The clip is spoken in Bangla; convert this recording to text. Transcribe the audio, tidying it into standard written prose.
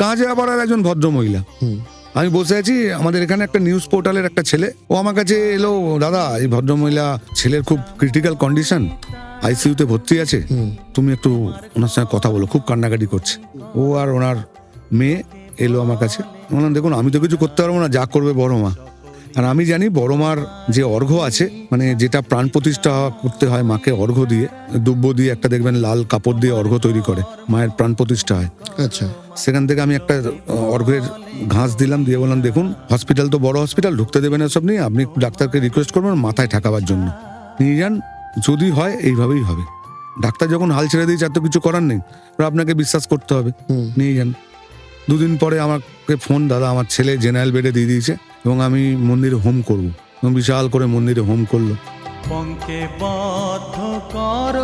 কাঁচরাপাড়ার একজন ভদ্র মহিলা। আমি বসে আছি, আমাদের এখানে একটা নিউজ পোর্টালের একটা ছেলে, ও আমার কাছে এলো, দাদা এই ভদ্রমহিলা ছেলের খুব ক্রিটিক্যাল কন্ডিশন, আইসিইউতে ভর্তি আছে, তুমি একটু ওনার সঙ্গে কথা বলো, খুব কান্নাকাটি করছে। ও আর ওনার মেয়ে এলো আমার কাছে। বললাম দেখুন আমি তো কিছু করতে পারবো না, যা করবে বড় মা। আর আমি জানি বড় মার যে অর্ঘ্য আছে, মানে যেটা প্রাণ প্রতিষ্ঠা করতে হয় মাকে, অর্ঘ্য দিয়ে দুব্য দিয়ে একটা দেখবেন লাল কাপড় দিয়ে অর্ঘ্য তৈরি করে মায়ের প্রাণ প্রতিষ্ঠা হয়। আচ্ছা, সেখান থেকে আমি একটা অর্ঘ্যের ঘাস দিলাম, দিয়ে বললাম দেখুন হসপিটাল তো বড় হসপিটাল, ঢুকতে দেবেন এসব নিয়ে, আপনি ডাক্তারকে রিকোয়েস্ট করবেন মাথায় ঠেকাবার জন্য, নিয়ে যান, যদি হয় এইভাবেই হবে। ডাক্তার যখন হাল ছেড়ে দিয়েছে আর তো কিছু করার নেই, আপনাকে বিশ্বাস করতে হবে, নিয়ে যান। দুদিন পরে আমাকে ফোন, দাদা আমার ছেলে জেনারেল বেডে দিয়ে দিয়েছে এবং আমি মন্দিরে হোম করবো, এবং বিশাল করে মন্দিরে হোম করলো। পঙ্কে বদ্ধ কর